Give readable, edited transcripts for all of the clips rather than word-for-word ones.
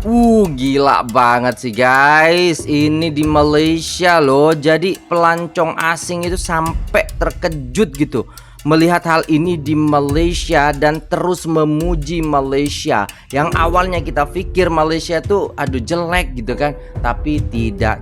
Gila banget sih guys. Ini di Malaysia loh. Jadi pelancong asing itu sampai terkejut gitu melihat hal ini di Malaysia dan terus memuji Malaysia. Yang awalnya kita pikir Malaysia tuh aduh jelek gitu kan. Tapi tidak.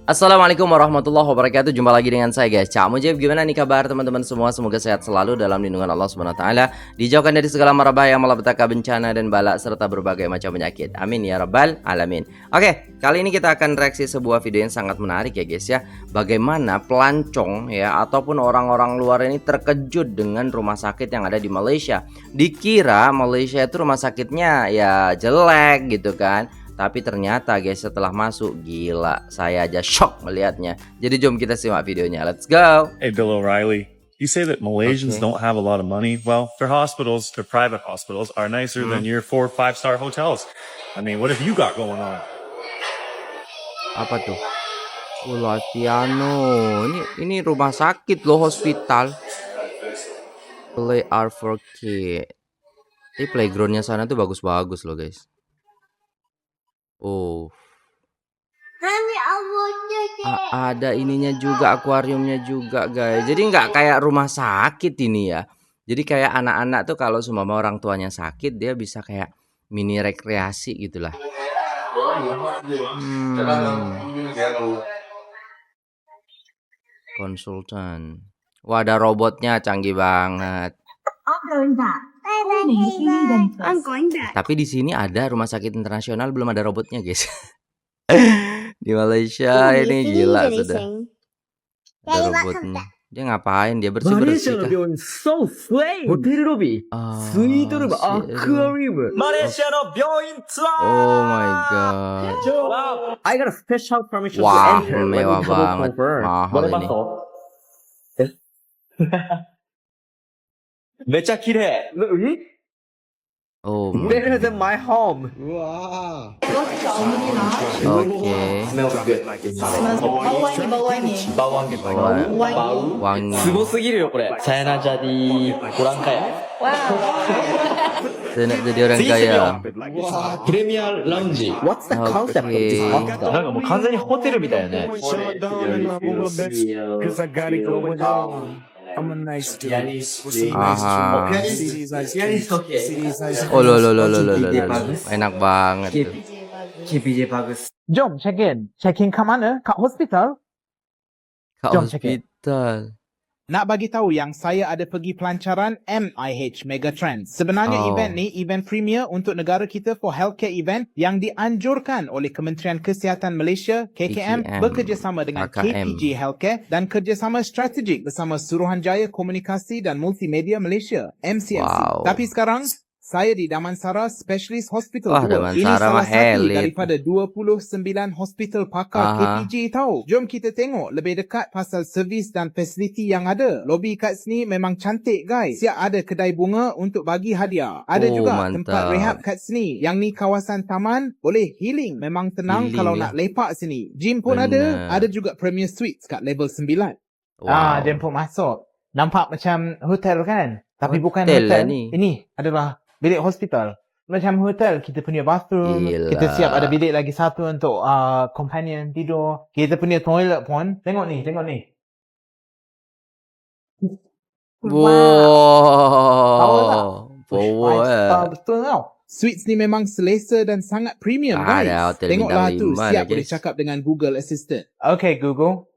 Assalamualaikum warahmatullahi wabarakatuh. Jumpa lagi dengan saya guys, Cak Mujib. Gimana nih kabar teman-teman semua? Semoga sehat selalu dalam lindungan Allah Subhanahu wa taala, dijauhkan dari segala mara bahaya, malapetaka, bencana dan bala serta berbagai macam penyakit. Amin ya rabbal alamin. Oke, kali ini kita akan reaksi sebuah video yang sangat menarik ya guys ya. Bagaimana pelancong ya ataupun orang-orang luar ini terkejut dengan rumah sakit yang ada di Malaysia. Dikira Malaysia itu rumah sakitnya ya jelek gitu kan. Tapi ternyata guys setelah masuk gila, saya aja shock melihatnya. Jadi jom kita simak videonya. Let's go. Hey, Bill O'Reilly. You say that Malaysians don't have a lot of money. Well, their hospitals, their private hospitals, are nicer than your 4 or 5-star hotels. I mean, what have you got going on? Apa tuh? Piano. Ini rumah sakit loh, hospital. Play art for kid. Ini playgroundnya sana tuh bagus-bagus loh guys. Oh. Ada ininya juga, akuariumnya juga guys. Jadi nggak kayak rumah sakit ini ya. Jadi kayak anak-anak tuh kalau semua orang tuanya sakit, dia bisa kayak mini rekreasi gitulah. Konsultan. Wah, ada robotnya, canggih banget. Tapi di sini ada rumah sakit internasional, belum ada robotnya guys. Di Malaysia ini gila sudah. Ada robotnya. Dia ngapain? Dia bersih-bersih kah? Oh my god. I got a special permission to Wah, enter. mewah banget. Mahal ini. めちゃ綺麗。 Oh my Better than my home. Oke. Smells good. Bau Wangi. すごすぎるよこれ。さやなじゃでご覧かや。 Jadi orang kaya.プレミアラウンジ。What's the concept of this hospital? なんかもう完全にホテルみたいよね。 Cause I got it going on. I'm a nice dude. Aha. CD's ice cream. CD's ice cream. Oh lo. Enak banget tuh. KPJ bagus. Jom check in. Check in kat mana? Kat hospital? Kak Jom check in. hospital. Nak bagi tahu yang saya ada pergi pelancaran MIH Megatrends. Sebenarnya event ni event premier untuk negara kita for healthcare event yang dianjurkan oleh Kementerian Kesihatan Malaysia KKM bekerjasama dengan KKM. KPG Healthcare dan kerjasama strategik bersama Suruhanjaya Komunikasi dan Multimedia Malaysia MCMC. Wow. Tapi sekarang saya di Damansara Specialist Hospital Wah, 2. Ini Damansara salah mah satu elit. daripada 29 hospital pakar KPG tahu. Jom kita tengok lebih dekat pasal servis dan fasiliti yang ada. Lobi kat sini memang cantik guys. Siap ada kedai bunga untuk bagi hadiah. Ada juga mantap. tempat rehab kat sini. Yang ni kawasan taman, boleh healing. Memang tenang Healing kalau ya. nak lepak sini. Gym pun Benar. ada juga premier suites kat level 9. Wow. Jemput masuk. Nampak macam hotel kan? Tapi bukan Hotel lah hotel. ni. Ini adalah bilik hospital. Macam hotel, kita punya bathroom, Gila. kita siap ada bilik lagi satu untuk companion tidur. Kita punya toilet pun. Tengok ni. Wow. Power. Betul tau. Suites ni memang selesa dan sangat premium guys. Ada hotel Tengoklah bintang tu, 5 siap dah, boleh guys. cakap dengan Google Assistant. Okay Google.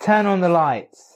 Turn on the lights.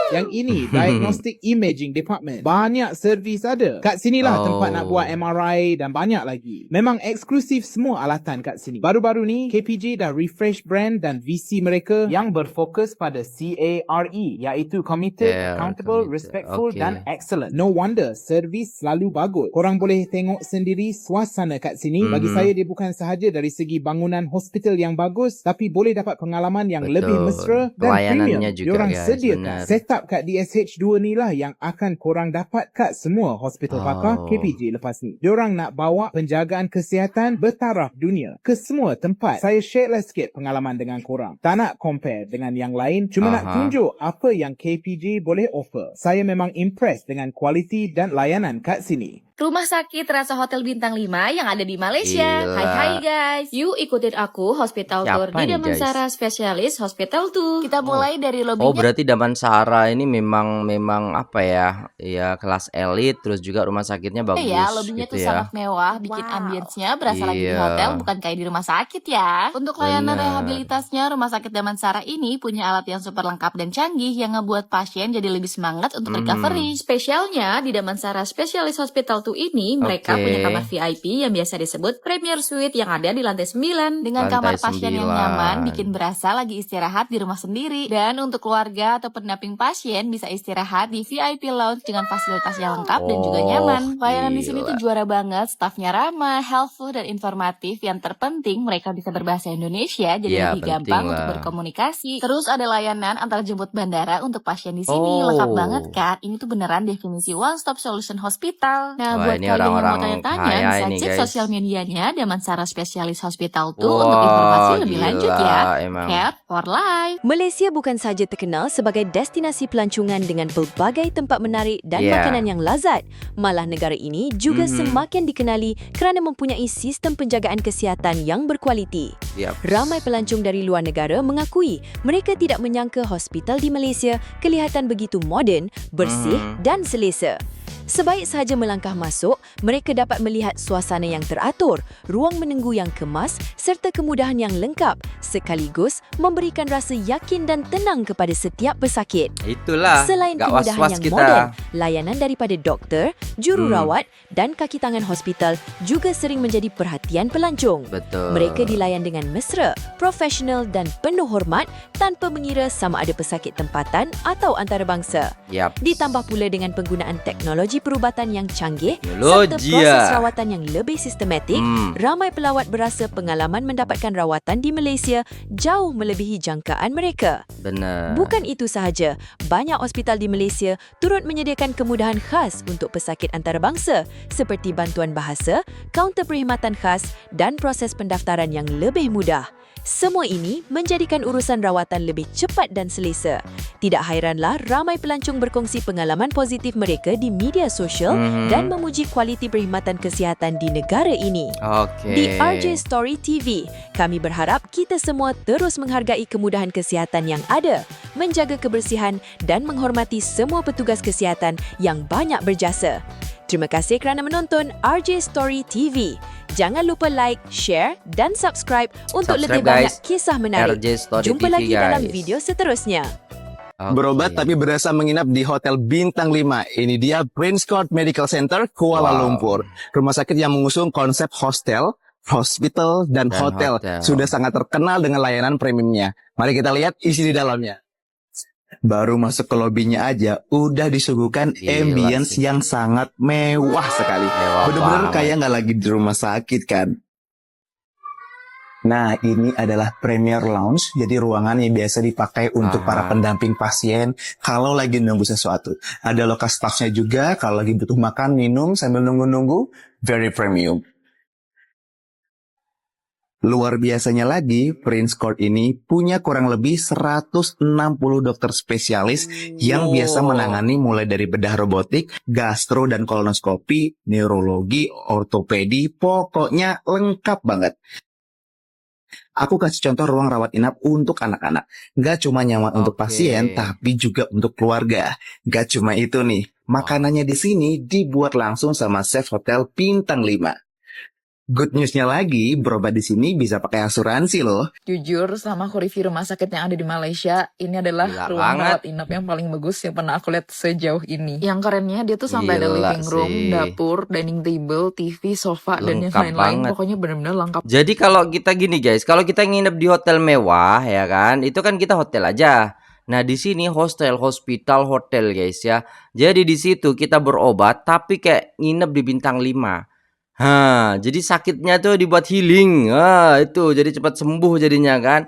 Yang ini Diagnostic Imaging Department. Banyak servis ada. Kat sinilah tempat nak buat MRI dan banyak lagi. Memang eksklusif semua alatan kat sini. Baru-baru ni KPJ dah refresh brand dan VC mereka yang berfokus pada CARE, iaitu Committed, Accountable, Respectful dan Excellent. No wonder servis selalu bagus. Korang boleh tengok sendiri suasana kat sini. Bagi saya dia bukan sahaja dari segi bangunan hospital yang bagus, tapi boleh dapat pengalaman yang lebih mesra dan premium. Pelayanannya juga, Diorang guys, sediakan benar. setup lengkap kat DSH2 ni lah yang akan korang dapat kat semua hospital pakar KPJ lepas ni. Diorang nak bawa penjagaan kesihatan bertaraf dunia ke semua tempat. Saya share lah sikit pengalaman dengan korang. Tak nak compare dengan yang lain, cuma nak tunjuk apa yang KPJ boleh offer. Saya memang impressed dengan kualiti dan layanan kat sini. Rumah sakit rasa hotel bintang 5 yang ada di Malaysia. Gila. Hai guys. Yuk ikutin aku hospital tour Siapa di nih, Damansara Specialist Hospital tuh. Kita mulai dari Oh, lobbynya. berarti Damansara ini memang apa ya? Ya kelas elit, terus juga rumah sakitnya bagus Ya, lobbynya gitu tuh ya. sangat mewah, bikin ambience-nya berasa lagi di Iya. hotel, bukan kayak di rumah sakit ya. Untuk layanan Bener. rehabilitasnya, rumah sakit Damansara ini punya alat yang super lengkap dan canggih yang ngebuat pasien jadi lebih semangat untuk recovery. Spesialnya di Damansara Specialist Hospital tuh ini, mereka punya kamar VIP yang biasa disebut Premier Suite yang ada di lantai 9. Dengan Lantai kamar pasien yang 9. nyaman, bikin berasa lagi istirahat di rumah sendiri. Dan untuk keluarga atau pendamping pasien bisa istirahat di VIP Lounge dengan fasilitas yang lengkap dan juga nyaman. Layanan di sini tuh juara banget, stafnya ramah, helpful dan informatif. Yang terpenting mereka bisa berbahasa Indonesia, jadi Iya, lebih penting gampang lah. untuk berkomunikasi. Terus ada layanan antar jemput bandara untuk pasien di sini, Oh. lengkap banget kan? Ini tuh beneran definisi one stop solution hospital. Nah, Wah, buat ini kalian yang mau orang-orang tanya-tanya kaya bisa ini, cek guys. sosial medianya Damansara Specialist Hospital tuh Wah, untuk informasi lebih lanjut gila, ya. emang. Care for life. Malaysia bukan saja terkenal sebagai destinasi pelancongan dengan pelbagai tempat menarik dan Yeah. makanan yang lazat, malah negara ini juga semakin dikenali kerana mempunyai sistem penjagaan kesihatan yang berkualiti. Yap. Ramai pelancong dari luar negara mengakui mereka tidak menyangka hospital di Malaysia kelihatan begitu moden, bersih dan selesa. Sebaik sahaja melangkah masuk, mereka dapat melihat suasana yang teratur, ruang menunggu yang kemas serta kemudahan yang lengkap, sekaligus memberikan rasa yakin dan tenang kepada setiap pesakit. Itulah. Selain Gak kemudahan was-was yang kita. moden, layanan daripada doktor, jururawat dan kaki tangan hospital juga sering menjadi perhatian pelancong. Betul. Mereka dilayan dengan mesra, profesional dan penuh hormat tanpa mengira sama ada pesakit tempatan atau antarabangsa. Yap. Ditambah pula dengan penggunaan teknologi perubatan yang canggih serta Teknologi proses ya. rawatan yang lebih sistematik, Hmm. ramai pelawat berasa pengalaman mendapatkan rawatan di Malaysia jauh melebihi jangkaan mereka. Benar. Bukan itu sahaja, banyak hospital di Malaysia turut menyediakan kemudahan khas untuk pesakit antarabangsa seperti bantuan bahasa, kaunter perkhidmatan khas dan proses pendaftaran yang lebih mudah. Semua ini menjadikan urusan rawatan lebih cepat dan selesa. Tidak hairanlah ramai pelancong berkongsi pengalaman positif mereka di media sosial dan memuji kualiti perkhidmatan kesihatan di negara ini. Oke. Di RJ Story TV, kami berharap kita semua terus menghargai kemudahan kesihatan yang ada, menjaga kebersihan dan menghormati semua petugas kesihatan yang banyak berjasa. Terima kasih kerana menonton RJ Story TV. Jangan lupa like, share dan subscribe untuk Subscribe, lebih banyak guys. kisah menarik. RJ Story Jumpa TV, lagi dalam guys. video seterusnya. Oke. Berobat tapi berasa menginap di Hotel Bintang 5. Ini dia Prince Court Medical Center, Kuala Wow. Lumpur. Rumah sakit yang mengusung konsep hostel, hospital, dan hotel. hotel. Sudah sangat terkenal dengan layanan premiumnya. Mari kita lihat isi di dalamnya. Baru masuk ke lobinya aja, udah disuguhkan Gila ambience sih. yang sangat mewah sekali. Mewah Bener-bener banget. kayak nggak lagi di rumah sakit kan. Nah, ini adalah Premier Lounge, jadi ruangan yang biasa dipakai untuk para pendamping pasien kalau lagi nunggu sesuatu. Ada lokasi staffnya juga kalau lagi butuh makan, minum sambil nunggu-nunggu, very premium. Luar biasanya lagi, Prince Court ini punya kurang lebih 160 dokter spesialis yang biasa menangani mulai dari bedah robotik, gastro dan kolonoskopi, neurologi, ortopedi, pokoknya lengkap banget. Aku kasih contoh ruang rawat inap untuk anak-anak. Gak cuma nyaman untuk Oke. pasien, tapi juga untuk keluarga. Gak cuma itu nih, makanannya di sini dibuat langsung sama chef hotel Bintang 5. Good newsnya lagi, berobat di sini bisa pakai asuransi loh. Jujur, sama aku review rumah sakit yang ada di Malaysia, ini adalah Gila ruang banget. rawat inap yang paling bagus yang pernah aku lihat sejauh ini. Yang kerennya dia tuh sampai ada Gila living room, sih. dapur, dining table, TV, sofa, dan yang Lengkap lain-lain. banget. Pokoknya benar-benar lengkap. Jadi kalau kita gini guys, kalau kita nginep di hotel mewah ya kan, itu kan kita hotel aja. Nah di sini hostel, hospital, hotel guys ya. Jadi di situ kita berobat, tapi kayak nginep di bintang 5. Jadi sakitnya tuh dibuat healing. Itu jadi cepat sembuh jadinya kan.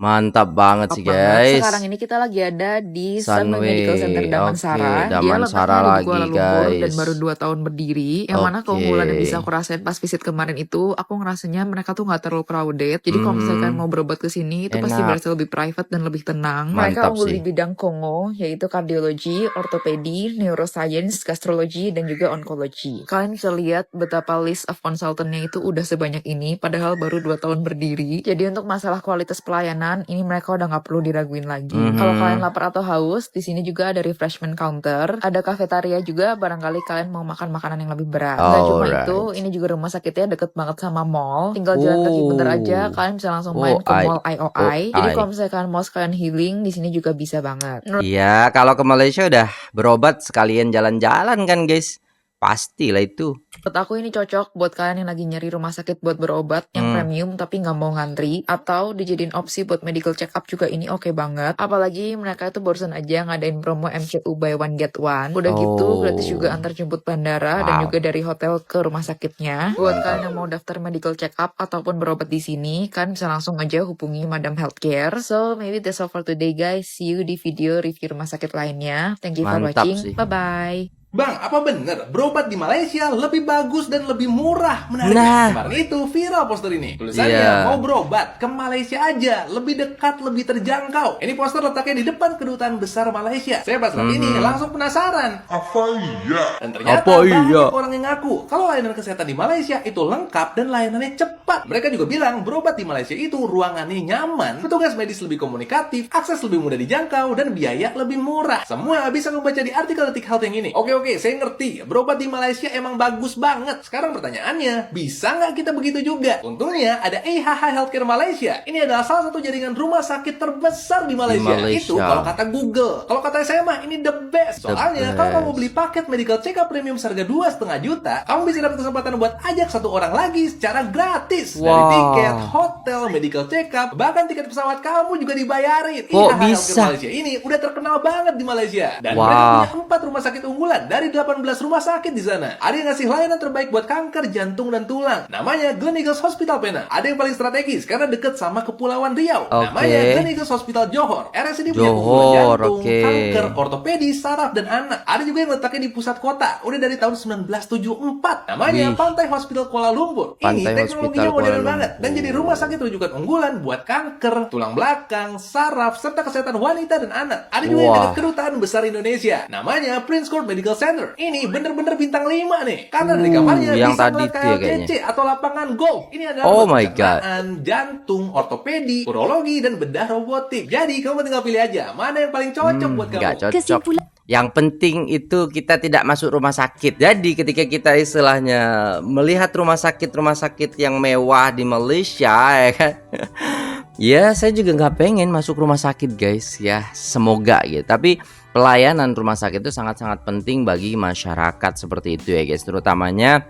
Mantap banget sih guys. Sekarang ini kita lagi ada di Sunway. Sunway Medical Center Damansara. Oke, Dia Damansara letaknya di lagi, Kuala Lumpur dan guys. baru 2 tahun berdiri. Yang mana Oke. keunggulan yang bisa aku rasain pas visit kemarin itu, aku ngerasanya mereka tuh nggak terlalu crowded. Jadi kalau misalkan mau berobat ke sini itu pasti Enak. berasa lebih private dan lebih tenang. Mereka Mantap unggul sih. di bidang kongo, yaitu kardiologi, ortopedi, neuroscience, gastrologi, dan juga onkologi. Kalian bisa lihat betapa list of consultant-nya itu udah sebanyak ini, padahal baru 2 tahun berdiri. Jadi untuk masalah kualitas pelayanan, ini mereka udah nggak perlu diraguin lagi. Kalau kalian lapar atau haus, di sini juga ada refreshment counter, ada cafeteria juga, barangkali kalian mau makan makanan yang lebih berat. Nggak cuma Alright. itu, ini juga rumah sakitnya deket banget sama mall. Tinggal jalan kaki bentar aja, kalian bisa langsung main ke mall IOI. Jadi kalau misalkan mau sekalian healing, di sini juga bisa banget. Iya, kalau ke Malaysia udah berobat sekalian jalan-jalan kan guys. Pastilah itu. Menurut aku ini cocok buat kalian yang lagi nyari rumah sakit buat berobat yang premium tapi nggak mau ngantri, atau dijadiin opsi buat medical check up juga ini oke banget. Apalagi mereka itu barusan aja ngadain promo MCU buy one get one. Udah gitu gratis juga antar jemput bandara dan juga dari hotel ke rumah sakitnya. Buat kalian yang mau daftar medical check up ataupun berobat di sini, kan bisa langsung aja hubungi Madam Healthcare. So maybe that's all for today guys. See you di video review rumah sakit lainnya. Thank you for Mantap watching. sih. Bye bye. Bang, apa bener? Berobat di Malaysia lebih bagus dan lebih murah. Menarik. Nah. Kemarin itu viral poster ini. Tulisannya, Iya. mau berobat ke Malaysia aja. Lebih dekat, lebih terjangkau. Ini poster letaknya di depan Kedutaan Besar Malaysia. Saya pas lihat ini langsung penasaran. Apa iya? Dan ternyata Apa iya? banyak orang yang ngaku kalau layanan kesehatan di Malaysia itu lengkap dan layanannya cepat. Mereka juga bilang berobat di Malaysia itu ruangannya nyaman, petugas medis lebih komunikatif, akses lebih mudah dijangkau, dan biaya lebih murah. Semua bisa membaca di artikel Detik Health yang ini. Oke, saya ngerti. Berobat di Malaysia emang bagus banget. Sekarang pertanyaannya, bisa nggak kita begitu juga? Untungnya ada EHH Healthcare Malaysia. Ini adalah salah satu jaringan rumah sakit terbesar di Malaysia. Itu kalau kata Google. Kalau kata saya mah, ini the best. Soalnya kalau kamu beli paket medical check up premium seharga 2,5 juta, kamu bisa dapat kesempatan buat ajak 1 orang lagi secara gratis. Dari tiket, hotel, medical check up, bahkan tiket pesawat kamu juga dibayarin. Kok EHH bisa? Healthcare Malaysia ini udah terkenal banget di Malaysia. Dan mereka punya 4 rumah sakit unggulan dari 18 rumah sakit di sana. Ada yang ngasih layanan terbaik buat kanker, jantung, dan tulang. Namanya Gleneagles Hospital Penang. Ada yang paling strategis karena deket sama Kepulauan Riau. Namanya Gleneagles Hospital Johor. RSID punya unggulan jantung, kanker, ortopedi, saraf, dan anak. Ada juga yang letaknya di pusat kota. Udah dari tahun 1974. Namanya Pantai Hospital Kuala Lumpur. Ini teknologinya modern banget dan jadi rumah sakit rujukan unggulan buat kanker, tulang belakang, saraf, serta kesehatan wanita dan anak. Ada juga yang dekat Kedutaan Besar Indonesia. Namanya Prince Court Medical Center. Ini bener-bener bintang 5 nih. Karena dari kamarnya yang bisa tadi melihat tuh ya KLCC atau lapangan golf. Ini adalah Oh buat my pencernaan, jantung, ortopedi, urologi, dan bedah robotik. Jadi kamu tinggal pilih aja mana yang paling cocok buat kamu. Nggak cocok. Yang penting itu kita tidak masuk rumah sakit. Jadi ketika kita istilahnya melihat rumah sakit yang mewah di Malaysia, ya kan? Ya saya juga nggak pengen masuk rumah sakit guys. Ya semoga gitu. Tapi pelayanan rumah sakit itu sangat-sangat penting bagi masyarakat seperti itu ya guys. Terutamanya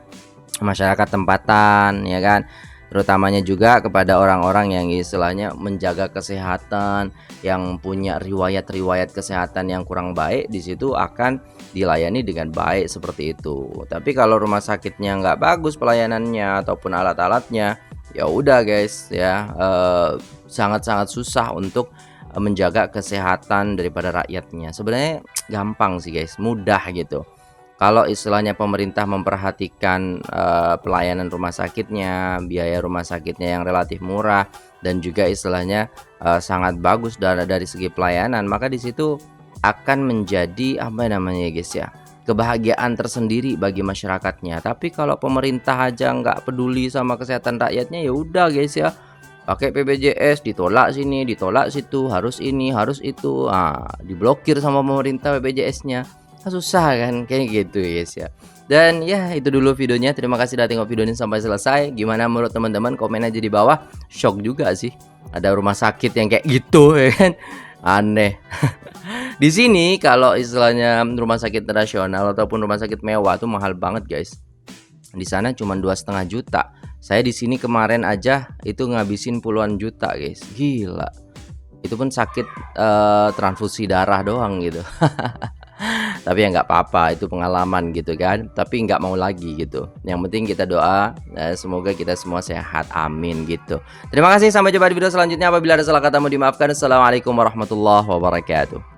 masyarakat tempatan ya kan. Terutamanya juga kepada orang-orang yang istilahnya menjaga kesehatan, yang punya riwayat-riwayat kesehatan yang kurang baik, di situ akan dilayani dengan baik seperti itu. Tapi kalau rumah sakitnya nggak bagus pelayanannya ataupun alat-alatnya, ya udah guys ya, sangat-sangat susah untuk menjaga kesehatan daripada rakyatnya. Sebenarnya gampang sih guys, mudah gitu. Kalau istilahnya pemerintah memperhatikan pelayanan rumah sakitnya, biaya rumah sakitnya yang relatif murah, dan juga istilahnya sangat bagus dari segi pelayanan, maka di situ akan menjadi apa namanya guys ya, kebahagiaan tersendiri bagi masyarakatnya. Tapi kalau pemerintah aja nggak peduli sama kesehatan rakyatnya, ya udah guys ya, pakai BPJS ditolak sini, ditolak situ, harus ini, harus itu, diblokir sama pemerintah BPJS-nya. Susah kan kayak gitu guys ya. Dan ya itu dulu videonya. Terima kasih udah tengok video ini sampai selesai. Gimana menurut teman-teman? Komen aja di bawah. Shock juga sih ada rumah sakit yang kayak gitu ya kan. Aneh. Di sini kalau istilahnya rumah sakit nasional ataupun rumah sakit mewah tuh mahal banget guys. Di sana cuma 2,5 juta. Saya di sini kemarin aja itu ngabisin puluhan juta guys. Gila. Itu pun sakit transfusi darah doang gitu. Tapi ya nggak apa-apa, itu pengalaman gitu kan. Tapi nggak mau lagi gitu. Yang penting kita doa, semoga kita semua sehat, amin gitu. Terima kasih, sampai jumpa di video selanjutnya. Apabila ada salah kata mau dimaafkan. Assalamualaikum warahmatullahi wabarakatuh.